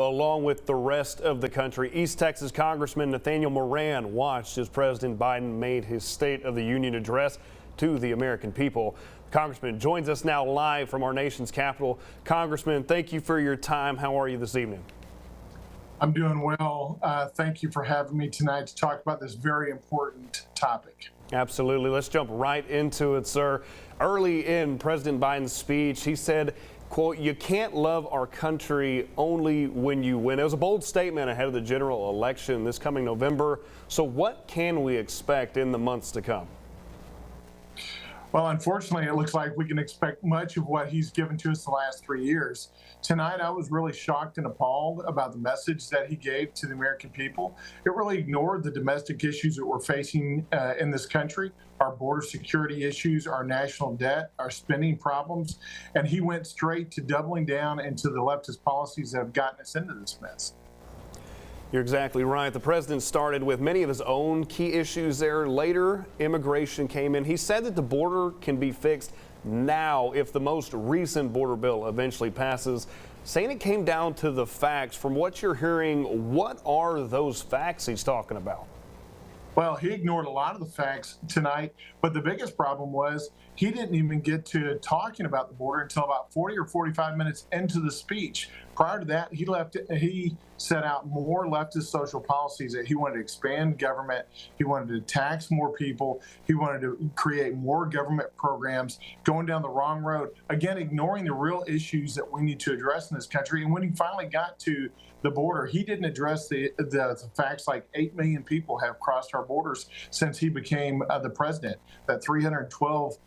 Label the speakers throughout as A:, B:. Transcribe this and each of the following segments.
A: Along with the rest of the country, East Texas Congressman Nathaniel Moran watched as President Biden made his State of the Union address to the American people. The Congressman joins us now live from our nation's capital. Congressman, thank you for your time. How are you this evening?
B: I'm doing well. Thank you for having me tonight to talk about this very important topic.
A: Absolutely. Let's jump right into it, sir. Early in President Biden's speech, he said, quote, "You can't love our country only when you win." It was a bold statement ahead of the general election this coming November. So what can we expect in the months to come?
B: Well, unfortunately, it looks like we can expect much of what he's given to us the last 3 years. Tonight, I was really shocked and appalled about the message that he gave to the American people. It really ignored the domestic issues that we're facing in this country, our border security issues, our national debt, our spending problems, and he went straight to doubling down into the leftist policies that have gotten us into this mess.
A: You're exactly right. The president started with many of his own key issues there. Later, immigration came in. He said that the border can be fixed now if the most recent border bill eventually passes, saying it came down to the facts. From what you're hearing, what are those facts he's talking about?
B: Well, he ignored a lot of the facts tonight, but the biggest problem was he didn't even get to talking about the border until about 40 or 45 minutes into the speech. Prior to that, he set out more leftist social policies that he wanted to expand government. He wanted to tax more people. He wanted to create more government programs, going down the wrong road, again, ignoring the real issues that we need to address in this country. And when he finally got to the border, he didn't address the facts like 8 million people have crossed our borders since he became the president, that 312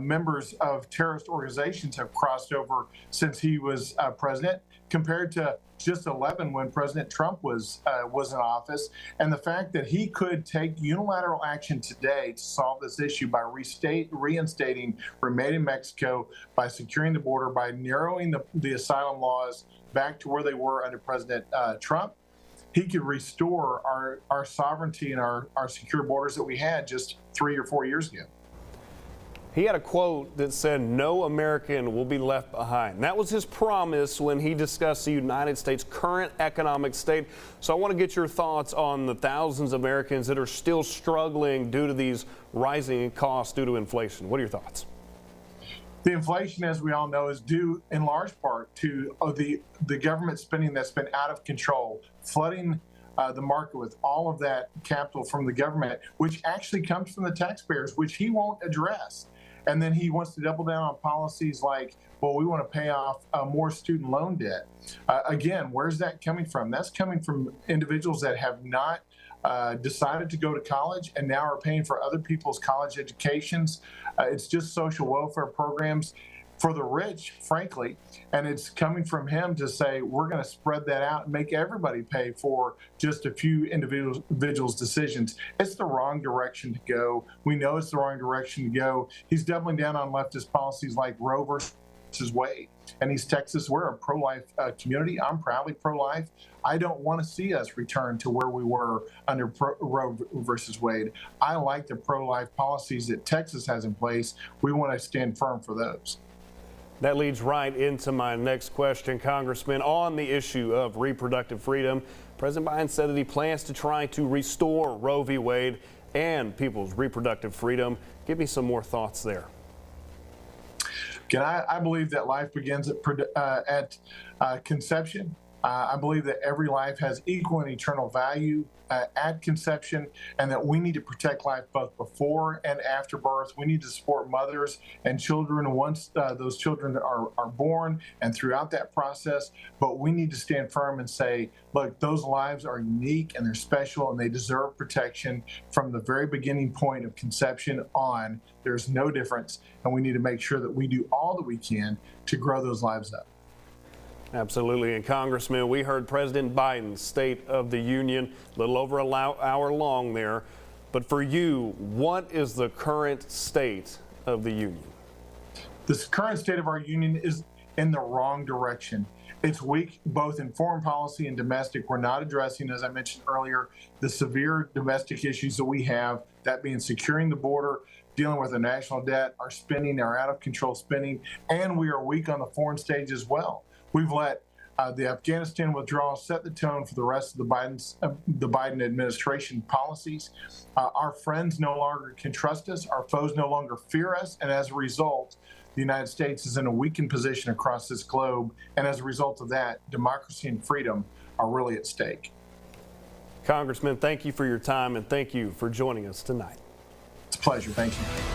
B: members of terrorist organizations have crossed over since he was president, compared to just 11 when President Trump was in office. And the fact that he could take unilateral action today to solve this issue by reinstating Remain in Mexico, by securing the border, by narrowing the asylum laws back to where they were under President Trump, he could restore our sovereignty and our secure borders that we had just 3 or 4 years ago.
A: He had a quote that said, "No American will be left behind." That was his promise when he discussed the United States' current economic state. So I want to get your thoughts on the thousands of Americans that are still struggling due to these rising costs due to inflation. What are your thoughts?
B: The inflation, as we all know, is due in large part to the government spending that's been out of control, flooding the market with all of that capital from the government, which actually comes from the taxpayers, which he won't address. And then he wants to double down on policies like, well, we want to pay off more student loan debt. Again, where's that coming from? That's coming from individuals that have not decided to go to college and now are paying for other people's college educations. It's just social welfare programs for the rich, frankly, and it's coming from him to say we're going to spread that out and make everybody pay for just a few individuals' decisions. It's the wrong direction to go. We know it's the wrong direction to go. He's doubling down on leftist policies like Roe versus Wade. And East Texas, we're a pro-life community. I'm proudly pro-life. I don't want to see us return to where we were under Roe versus Wade. I like the pro-life policies that Texas has in place. We want to stand firm for those.
A: That leads right into my next question, Congressman. On the issue of reproductive freedom, President Biden said that he plans to try to restore Roe v. Wade and people's reproductive freedom. Give me some more thoughts there.
B: Again, I believe that life begins at conception. I believe that every life has equal and eternal value at conception, and that we need to protect life both before and after birth. We need to support mothers and children once those children are born and throughout that process. But we need to stand firm and say, look, those lives are unique and they're special and they deserve protection from the very beginning point of conception on. There's no difference, and we need to make sure that we do all that we can to grow those lives up.
A: Absolutely. And Congressman, we heard President Biden's State of the Union, a little over an hour long there. But for you, what is the current state of the union?
B: The current state of our union is in the wrong direction. It's weak both in foreign policy and domestic. We're not addressing, as I mentioned earlier, the severe domestic issues that we have, that being securing the border, dealing with the national debt, our spending, our out of control spending, and we are weak on the foreign stage as well. We've let The Afghanistan withdrawal set the tone for the rest of the Biden administration policies. Our friends no longer can trust us. Our foes no longer fear us. And as a result, the United States is in a weakened position across this globe. And as a result of that, democracy and freedom are really at stake.
A: Congressman, thank you for your time and thank you for joining us tonight.
B: It's a pleasure. Thank you.